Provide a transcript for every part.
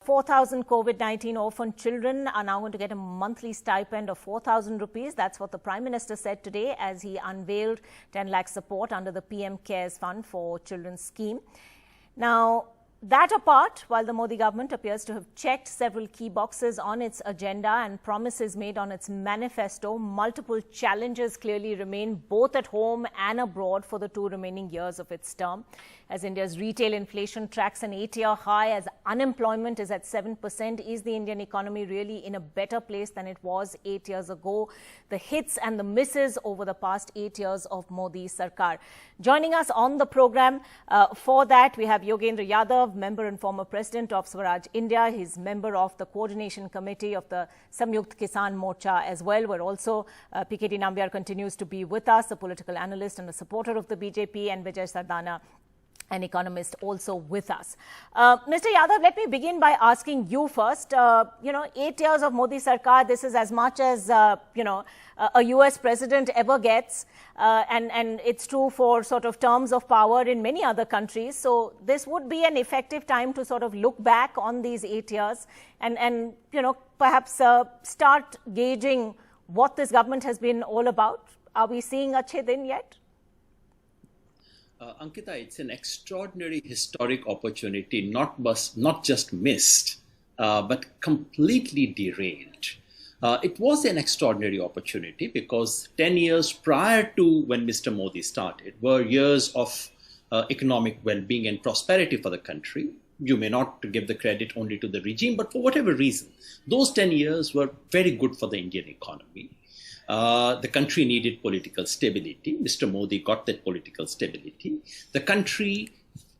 4,000 COVID-19 orphan children are now going to get a monthly stipend of 4,000 rupees. That's what the Prime Minister said today as he unveiled 10 lakh support under the PM Cares Fund for Children's scheme. Now, that apart, while the Modi government appears to have checked several key boxes on its agenda and promises made on its manifesto, multiple challenges clearly remain both at home and abroad for the 2 remaining years of its term. As India's retail inflation tracks an 8-year high, as unemployment is at 7%, is the Indian economy really in a better place than it was 8 years ago? The hits and the misses over the past 8 years of Modi Sarkar. Joining us on the program for that, we have Yogendra Yadav, member and former president of Swaraj India. He's member of the coordination committee of the Samyukt Kisan Morcha as well. We're also, PKT Nambiar continues to be with us, a political analyst and a supporter of the BJP, and Vijay Sardana, an economist, also with us. Mr. Yadav, let me begin by asking you first. 8 years of Modi Sarkar, this is as much as, a US president ever gets. And it's true for sort of terms of power in many other countries. So this would be an effective time to sort of look back on these 8 years and perhaps start gauging what this government has been all about. Are we seeing Acche Din yet? Ankita, it's an extraordinary historic opportunity, not just missed, but completely derailed. It was an extraordinary opportunity because 10 years prior to when Mr. Modi started were years of economic well-being and prosperity for the country. You may not give the credit only to the regime, but for whatever reason, those 10 years were very good for the Indian economy. The country needed political stability. Mr. Modi got that political stability. The country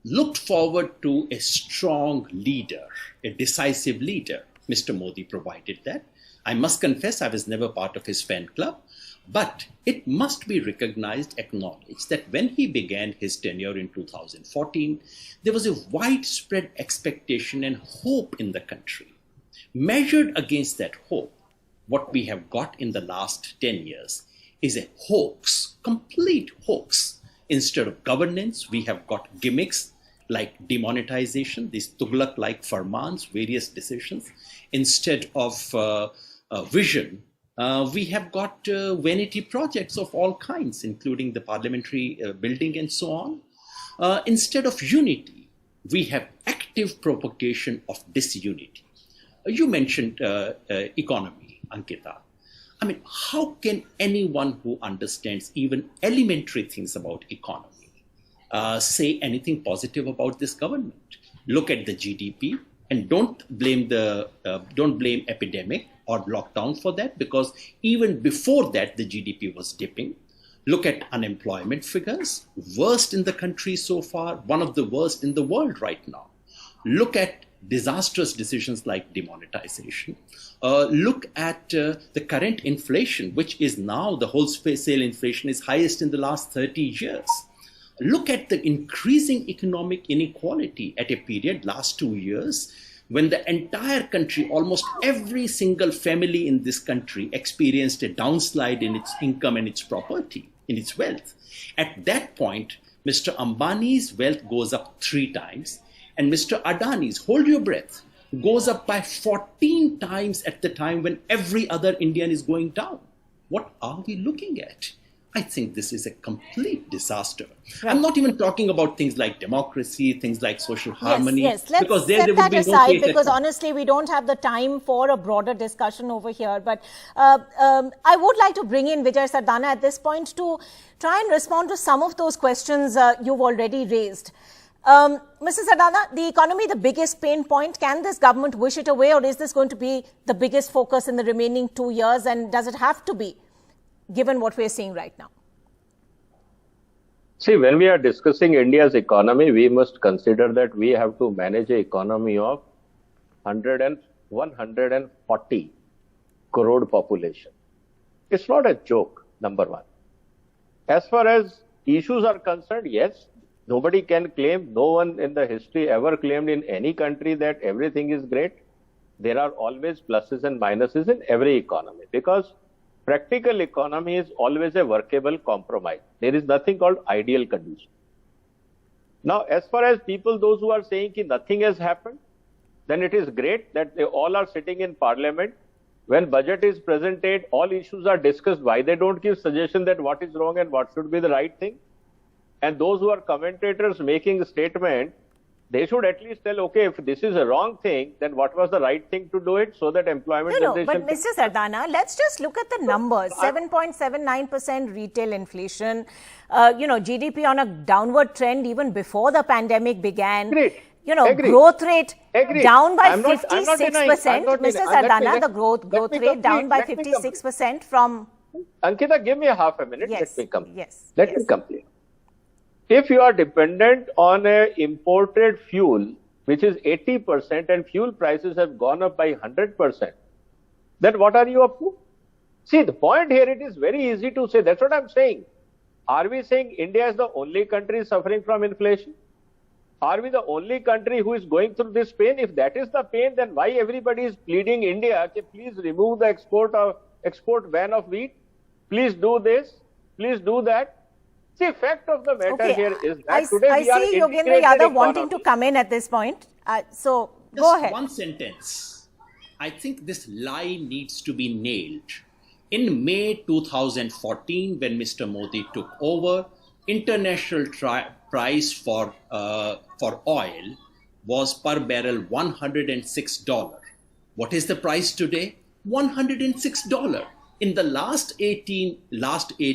looked forward to a strong leader, a decisive leader. Mr. Modi provided that. I must confess I was never part of his fan club, but it must be recognized, acknowledged that when he began his tenure in 2014, there was a widespread expectation and hope in the country. Measured against that hope, what we have got in the last 10 years is a hoax, complete hoax. Instead of governance, we have got gimmicks like demonetization, these Tughlaq-like farmans, various decisions. Instead of vision, we have got vanity projects of all kinds, including the parliamentary building and so on. Instead of unity, we have active propagation of disunity. You mentioned economy, Ankita. I mean, how can anyone who understands even elementary things about economy say anything positive about this government? Look at the GDP and don't blame epidemic or lockdown for that, because even before that, the GDP was dipping. Look at unemployment figures, worst in the country so far, one of the worst in the world right now. Look at disastrous decisions like demonetization. Look at the current inflation, which is now the wholesale inflation is highest in the last 30 years. Look at the increasing economic inequality at a period, last 2 years, when the entire country, almost every single family in this country experienced a downslide in its income and its property, in its wealth. At that point, Mr. Ambani's wealth goes up 3 times. And Mr. Adani's, hold your breath, goes up by 14 times at the time when every other Indian is going down. What are we looking at? I think this is a complete disaster. Right. I'm not even talking about things like democracy, things like social harmony. Yes. Let's because set that aside, because honestly, we don't have the time for a broader discussion over here. But I would like to bring in Vijay Sardana at this point to try and respond to some of those questions you've already raised. Mr. Sardana, the economy, the biggest pain point, can this government wish it away, or is this going to be the biggest focus in the remaining 2 years, and does it have to be, given what we're seeing right now? See, when we are discussing India's economy, we must consider that we have to manage an economy of 140 crore population. It's not a joke, number one. As far as issues are concerned, yes, nobody can claim, no one in the history ever claimed in any country that everything is great. There are always pluses and minuses in every economy, because practical economy is always a workable compromise. There is nothing called ideal condition. Now, as far as people, those who are saying that nothing has happened, then it is great that they all are sitting in parliament. When budget is presented, all issues are discussed. Why they don't give suggestion that what is wrong and what should be the right thing? And those who are commentators making a statement, they should at least tell, okay, if this is a wrong thing, then what was the right thing to do it so that employment generation... No, but Mr. Sardana, let's just look at the numbers. 7.79% retail inflation, GDP on a downward trend even before the pandemic began. Agreed. Growth rate down by 56%. Mr. Sardana, the growth rate down by 56% from... Ankita, give me a half a minute. Yes, let me complete. yes, Let me complete. If you are dependent on a imported fuel, which is 80%, and fuel prices have gone up by 100%, then what are you up to? See, the point here, it is very easy to say. That's what I'm saying. Are we saying India is the only country suffering from inflation? Are we the only country who is going through this pain? If that is the pain, then why everybody is pleading India, okay, please remove the export ban of wheat, please do this, please do that. The fact of the matter here is that today we are I see Yogendra Yadav wanting to come in at this point. So go ahead. One sentence. I think this lie needs to be nailed. In May 2014, when Mr. Modi took over, international price for oil was per barrel $106. What is the price today? $106. In the last 8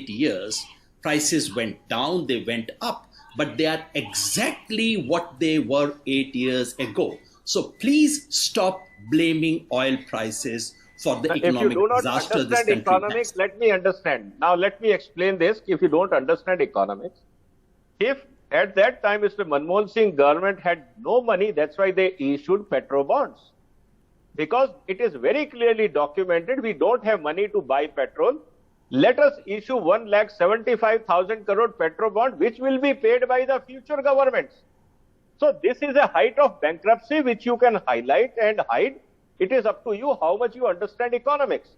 years, prices went down, they went up, but they are exactly what they were 8 years ago. So please stop blaming oil prices for the economic disaster this country economics, has. Let me understand. Now let me explain this. If you don't understand economics, if at that time Mr. Manmohan Singh government had no money, that's why they issued petro bonds. Because it is very clearly documented, we don't have money to buy petrol. Let us issue 1,75,000 crore petro bond, which will be paid by the future governments. So this is a height of bankruptcy which you can highlight and hide. It is up to you how much you understand economics.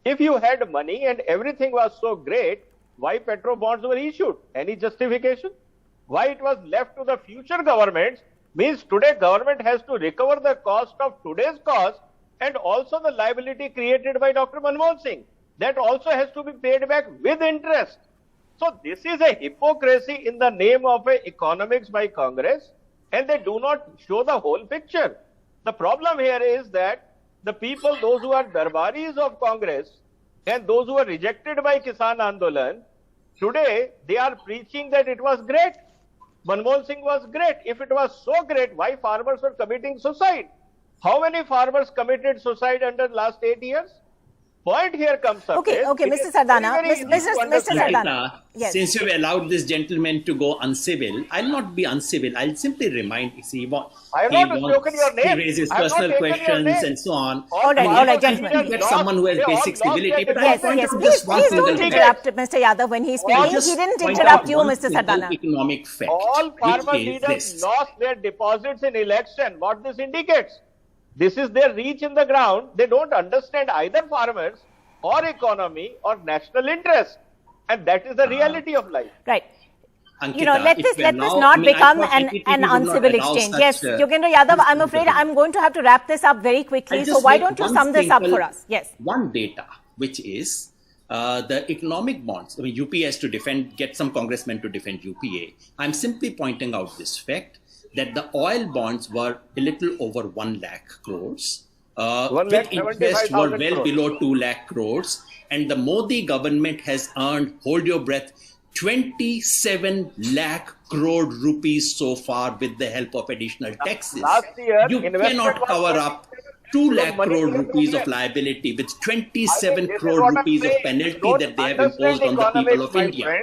If you had money and everything was so great, why petro bonds were issued? Any justification? Why it was left to the future governments means today government has to recover the cost of today's cost and also the liability created by Dr. Manmohan Singh. That also has to be paid back with interest. So this is a hypocrisy in the name of economics by Congress, and they do not show the whole picture. The problem here is that the people, those who are darbaris of Congress and those who are rejected by Kisan Andolan, today they are preaching that it was great. Manmohan Singh was great. If it was so great, why farmers were committing suicide? How many farmers committed suicide under the last 8 years? Point here comes up. Okay, Mr. Sardana. Mr. Sardana. Yes. Since you've allowed this gentleman to go uncivil, I'll not be uncivil. I'll simply remind. I have not spoken your name. He raises personal questions and so on. All right, gentlemen. Get someone who has basic civility. But yes. Please don't interrupt Mr. Yadav when he's speaking. He didn't interrupt you, Mr. Sardana. Economic fact. All farmer leaders lost their deposits in election. What this indicates? This is their reach in the ground. They don't understand either farmers or economy or national interest. And that is the reality of life. Right. Ankita, let this not become an uncivil exchange. Yes, Yogendra Yadav, I'm afraid I'm going to have to wrap this up very quickly. So why don't you sum this up for us? Yes. One data, which is the economic bonds. I mean, UPA has to get some congressmen to defend UPA. I'm simply pointing out this fact that the oil bonds were a little over 1 lakh crores. With interest were well below 2 lakh crores. And the Modi government has earned, hold your breath, 27 lakh crore rupees so far with the help of additional taxes. Last year, you cannot cover up 2 lakh crore rupees of liability with 27 crore rupees of penalty that they have imposed on the people of India.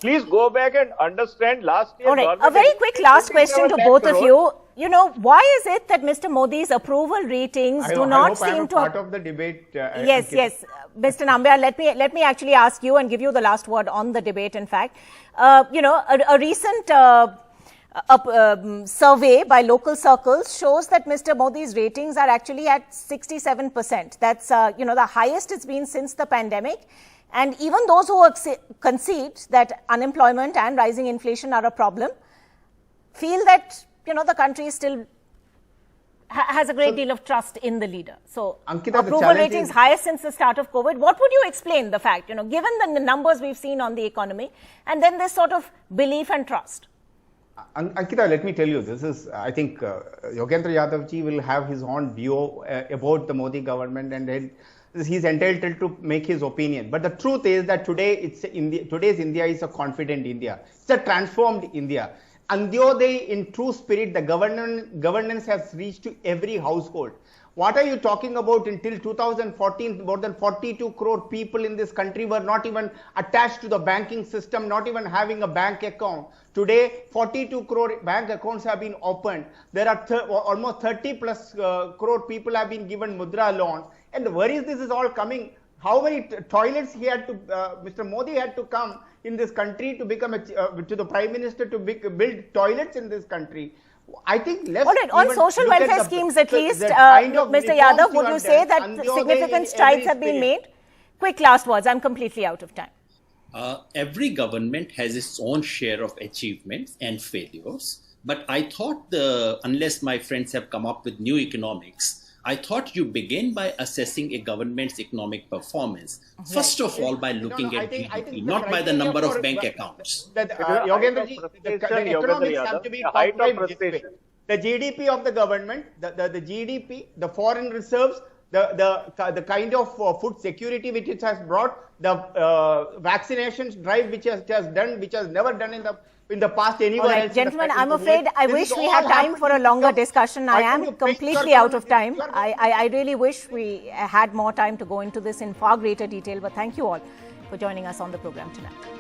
Please go back and understand last year. All right, a very quick last question to both of you. Why is it that Mr. Modi's approval ratings do not seem to... part of the debate. Yes. Mr. Nambiar, let me actually ask you and give you the last word on the debate, in fact. A recent survey by local circles shows that Mr. Modi's ratings are actually at 67%. That's, the highest it's been since the pandemic. And even those who concede that unemployment and rising inflation are a problem feel that, the country is still has a great deal of trust in the leader. So Ankita, approval ratings highest since the start of COVID. What would you explain the fact, given the numbers we've seen on the economy, and then this sort of belief and trust? Ankita, let me tell you, this is, I think Yogendra Yadav ji will have his own view about the Modi government, and then he's entitled to make his opinion. But the truth is that today's India is a confident India. It's a transformed India. Andyodaya, in true spirit, the governance has reached to every household. What are you talking about? Until 2014, more than 42 crore people in this country were not even attached to the banking system, not even having a bank account. Today, 42 crore bank accounts have been opened. There are almost 30 plus crore people have been given mudra loans. And where is this all coming? How many toilets Mr. Modi had to come in this country to become to the Prime Minister to build toilets in this country? I think let's all right, on social welfare schemes at least, Mr. Yadav, would you say that significant strides have been made? Quick last words, I'm completely out of time. Every government has its own share of achievements and failures. But I thought, unless my friends have come up with new economics, I thought you begin by assessing a government's economic performance, first of all by looking at GDP, not by the number of bank accounts. Yogendra ji, the economics have to be the GDP of the government, the GDP, the foreign reserves, the kind of food security which it has brought, the vaccinations drive which has done, which has never done in the past anywhere else. Gentlemen, I'm afraid I wish we had time for a longer discussion. I am completely out of time. I really wish we had more time to go into this in far greater detail. But thank you all for joining us on the program tonight.